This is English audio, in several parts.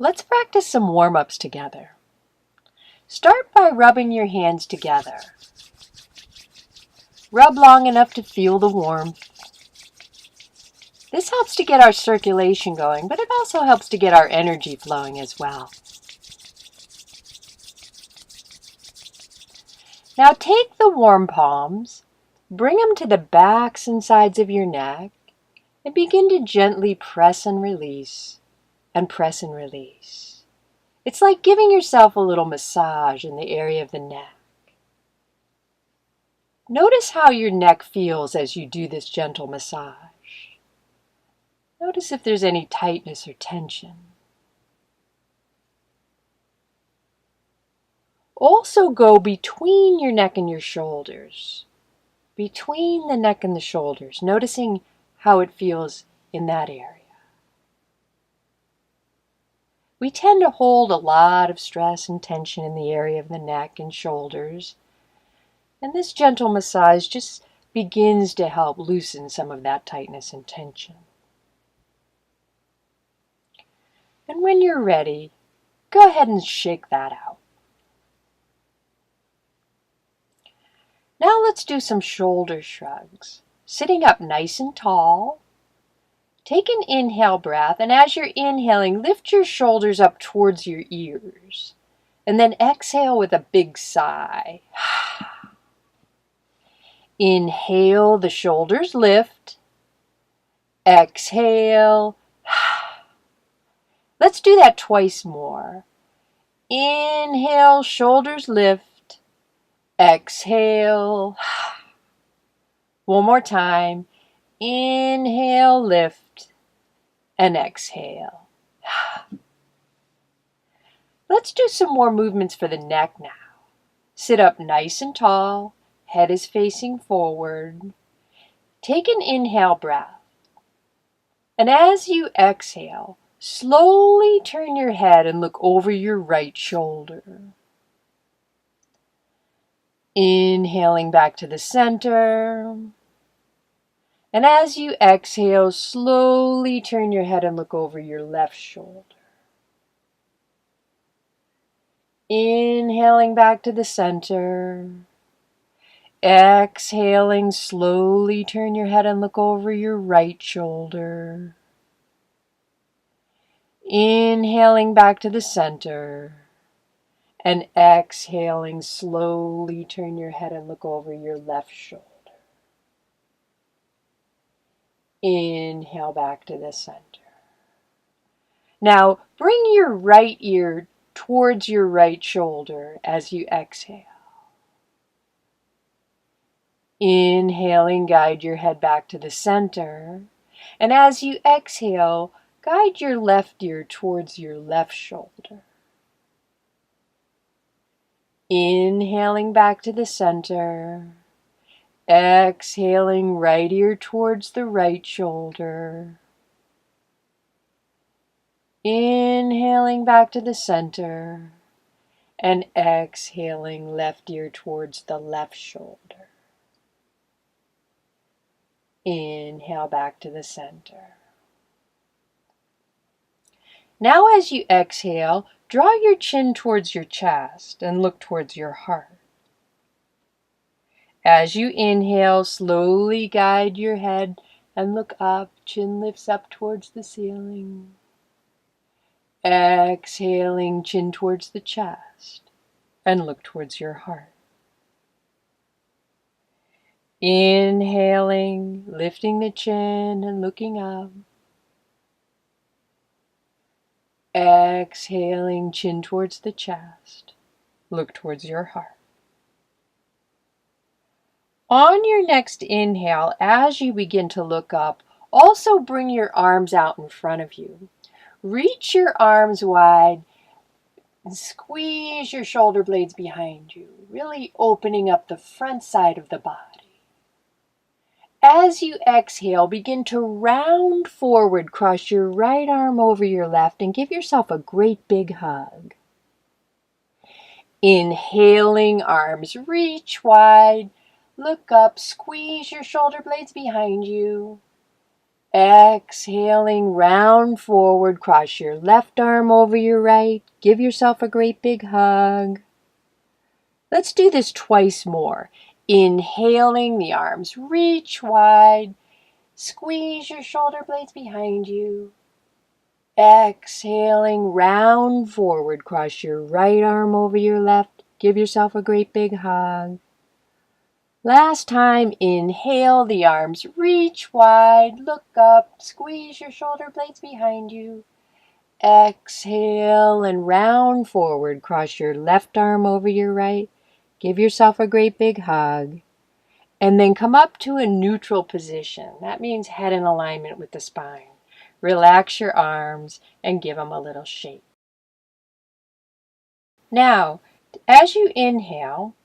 Let's practice some warm-ups together. Start by rubbing your hands together. Rub long enough to feel the warmth. This helps to get our circulation going, but it also helps to get our energy flowing as well. Now take the warm palms, bring them to the backs and sides of your neck, and begin to gently press and release, and press and release. It's like giving yourself a little massage in the area of the neck. Notice how your neck feels as you do this gentle massage. Notice if there's any tightness or tension. Also go between your neck and your shoulders. Between the neck and the shoulders, noticing how it feels in that area. We tend to hold a lot of stress and tension in the area of the neck and shoulders, and this gentle massage just begins to help loosen some of that tightness and tension. And when you're ready, go ahead and shake that out. Now let's do some shoulder shrugs. Sitting up nice and tall. Take an inhale breath, and as you're inhaling, lift your shoulders up towards your ears. And then exhale with a big sigh. Inhale, the shoulders lift. Exhale. Let's do that twice more. Inhale, shoulders lift. Exhale. One more time. Inhale, lift, and exhale. Let's do some more movements for the neck now. Sit up nice and tall, head is facing forward. Take an inhale breath. And as you exhale, slowly turn your head and look over your right shoulder. Inhaling back to the center. And as you exhale, slowly turn your head and look over your left shoulder. Inhaling back to the center. Exhaling, slowly turn your head and look over your right shoulder. Inhaling back to the center. And exhaling, slowly turn your head and look over your left shoulder. Inhale back to the center. Now bring your right ear towards your right shoulder as you exhale. Inhaling, guide your head back to the center. And as you exhale, guide your left ear towards your left shoulder. Inhaling back to the center. Exhaling, right ear towards the right shoulder. Inhaling back to the center. And exhaling, left ear towards the left shoulder. Inhale back to the center. Now as you exhale, draw your chin towards your chest and look towards your heart. As you inhale, slowly guide your head and look up. Chin lifts up towards the ceiling. Exhaling, chin towards the chest and look towards your heart. Inhaling, lifting the chin and looking up. Exhaling, chin towards the chest. Look towards your heart. On your next inhale, as you begin to look up, also bring your arms out in front of you. Reach your arms wide and squeeze your shoulder blades behind you, really opening up the front side of the body. As you exhale, begin to round forward, cross your right arm over your left, and give yourself a great big hug. Inhaling, arms reach wide. Look up, squeeze your shoulder blades behind you. Exhaling, round forward, cross your left arm over your right. Give yourself a great big hug. Let's do this twice more. Inhaling, the arms reach wide. Squeeze your shoulder blades behind you. Exhaling, round forward, cross your right arm over your left. Give yourself a great big hug. Last time, inhale, the arms reach wide, look up, squeeze your shoulder blades behind you. Exhale and round forward, cross your left arm over your right. Give yourself a great big hug. And then come up to a neutral position. That means head in alignment with the spine. Relax your arms and give them a little shake. Now, as you inhale,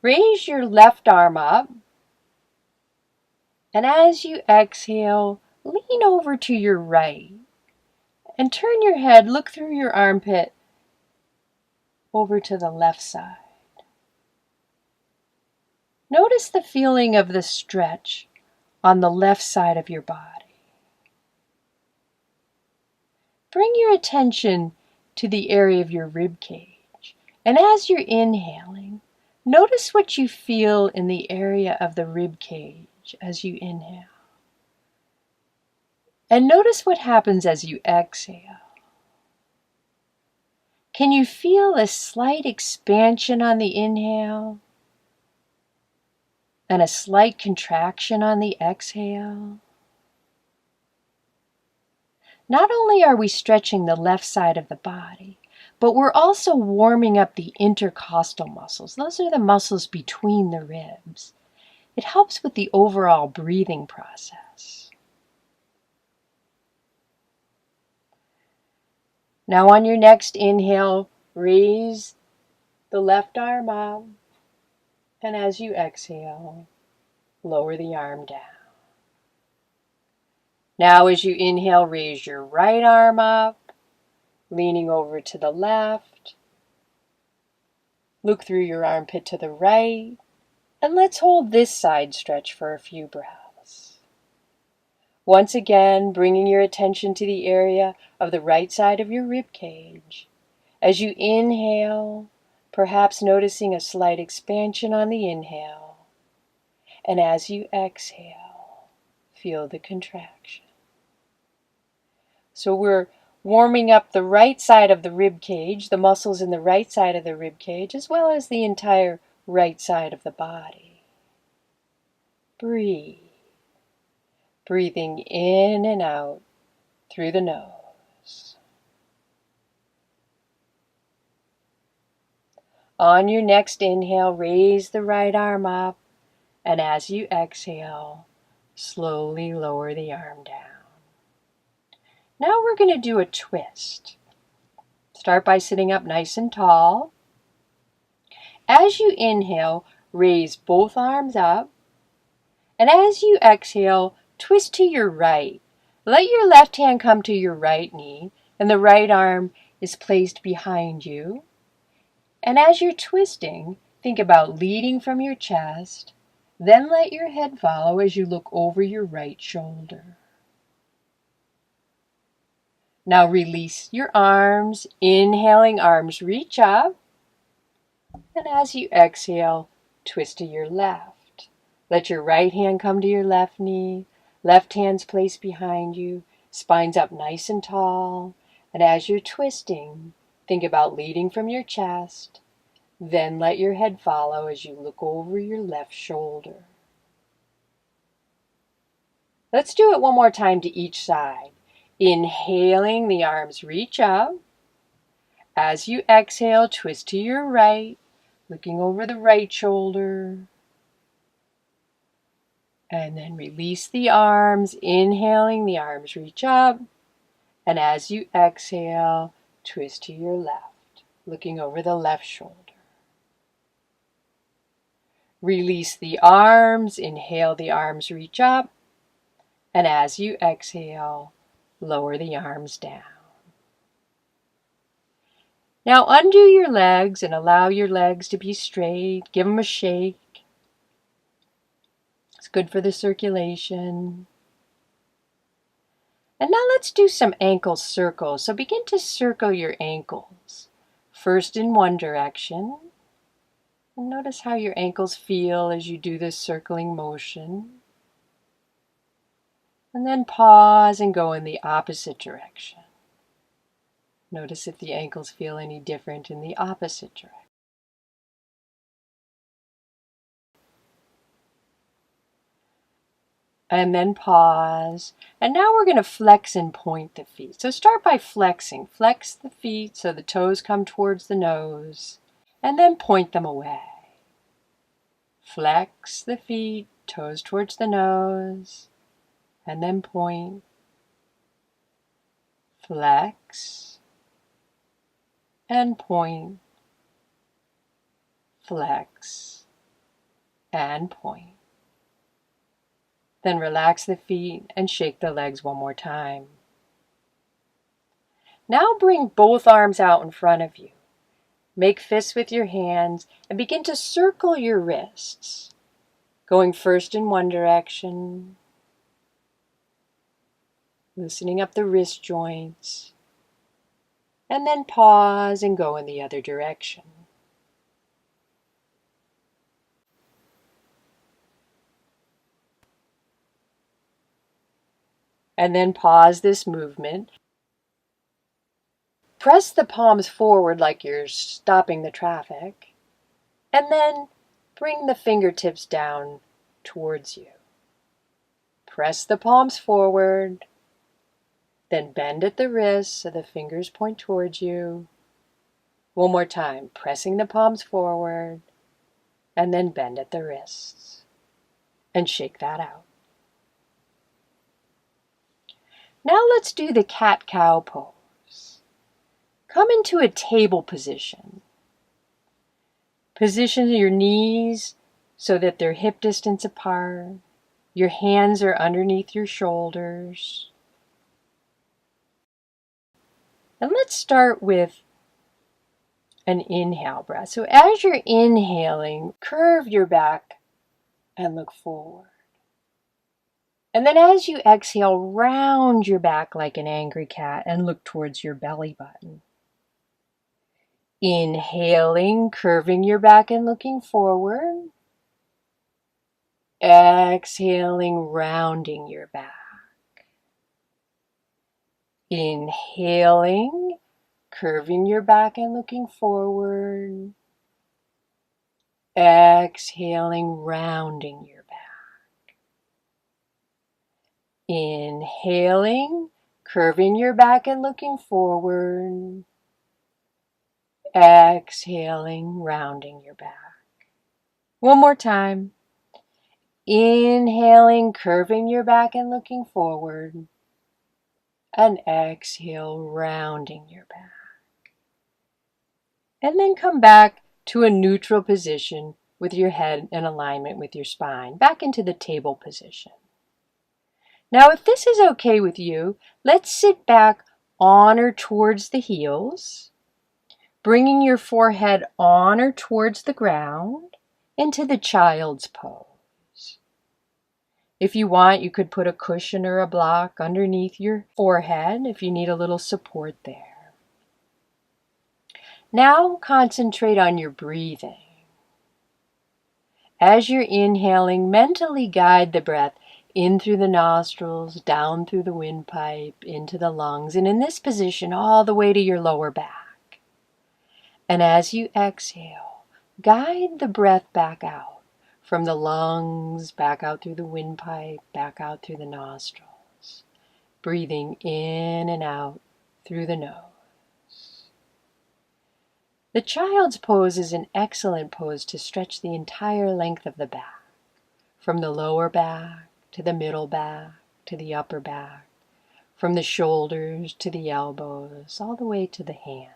raise your left arm up. And as you exhale, lean over to your right and turn your head, look through your armpit over to the left side. Notice the feeling of the stretch on the left side of your body. Bring your attention to the area of your rib cage. And as you're inhaling, notice what you feel in the area of the rib cage as you inhale. And notice what happens as you exhale. Can you feel a slight expansion on the inhale and a slight contraction on the exhale? Not only are we stretching the left side of the body, but we're also warming up the intercostal muscles. Those are the muscles between the ribs. It helps with the overall breathing process. Now on your next inhale, raise the left arm up, and as you exhale, lower the arm down. Now as you inhale, raise your right arm up, leaning over to the left. Look through your armpit to the right. And let's hold this side stretch for a few breaths. Once again, bringing your attention to the area of the right side of your rib cage. As you inhale, perhaps noticing a slight expansion on the inhale. And as you exhale, feel the contraction. So we're warming up the right side of the rib cage, the muscles in the right side of the rib cage, as well as the entire right side of the body. Breathe. Breathing in and out through the nose. On your next inhale, raise the right arm up, and as you exhale, slowly lower the arm down. Now we're going to do a twist. Start by sitting up nice and tall. As you inhale, raise both arms up. And as you exhale, twist to your right. Let your left hand come to your right knee, and the right arm is placed behind you. And as you're twisting, think about leading from your chest. Then let your head follow as you look over your right shoulder. Now release your arms. Inhaling, arms reach up. And as you exhale, twist to your left. Let your right hand come to your left knee. Left hand's placed behind you. Spine's up nice and tall. And as you're twisting, think about leading from your chest. Then let your head follow as you look over your left shoulder. Let's do it one more time to each side. Inhaling, the arms reach up. As you exhale, twist to your right, looking over the right shoulder. And then release the arms. Inhaling, the arms reach up. And as you exhale, twist to your left, looking over the left shoulder. Release the arms. Inhale, the arms reach up. And as you exhale, lower the arms down. Now undo your legs and allow your legs to be straight. Give them a shake. It's good for the circulation. And now let's do some ankle circles. So begin to circle your ankles. First in one direction. And notice how your ankles feel as you do this circling motion. And then pause and go in the opposite direction. Notice if the ankles feel any different in the opposite direction. And then pause. And now we're going to flex and point the feet. So start by flexing. Flex the feet so the toes come towards the nose. And then point them away. Flex the feet, toes towards the nose. And then point. Flex. And point. Flex. And point. Then relax the feet and shake the legs one more time. Now bring both arms out in front of you. Make fists with your hands and begin to circle your wrists, going first in one direction, loosening up the wrist joints, and then pause and go in the other direction. And then pause this movement. Press the palms forward like you're stopping the traffic, and then bring the fingertips down towards you. Press the palms forward, then bend at the wrists so the fingers point towards you. One more time, pressing the palms forward, and then bend at the wrists. And shake that out. Now let's do the cat-cow pose. Come into a table position. Position your knees so that they're hip distance apart. Your hands are underneath your shoulders. And let's start with an inhale breath. So as you're inhaling, curve your back and look forward. And then as you exhale, round your back like an angry cat and look towards your belly button. Inhaling, curving your back and looking forward. Exhaling, rounding your back. Inhaling, curving your back and looking forward. Exhaling, rounding your back. Inhaling, curving your back and looking forward. Exhaling, rounding your back. One more time. Inhaling, curving your back and looking forward. And exhale, rounding your back. And then come back to a neutral position with your head in alignment with your spine, back into the table position. Now, if this is okay with you, let's sit back on or towards the heels, bringing your forehead on or towards the ground into the child's pose. If you want, you could put a cushion or a block underneath your forehead if you need a little support there. Now concentrate on your breathing. As you're inhaling, mentally guide the breath in through the nostrils, down through the windpipe, into the lungs, and in this position all the way to your lower back. And as you exhale, guide the breath back out from the lungs, back out through the windpipe, back out through the nostrils, breathing in and out through the nose. The child's pose is an excellent pose to stretch the entire length of the back, from the lower back to the middle back, to the upper back, from the shoulders to the elbows, all the way to the hands.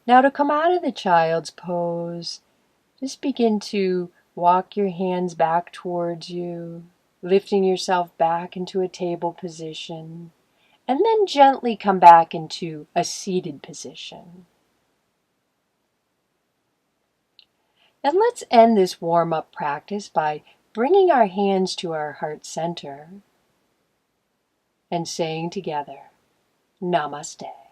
Now to come out of the child's pose, just begin to walk your hands back towards you, lifting yourself back into a table position. And then gently come back into a seated position. And let's end this warm-up practice by bringing our hands to our heart center and saying together, Namaste.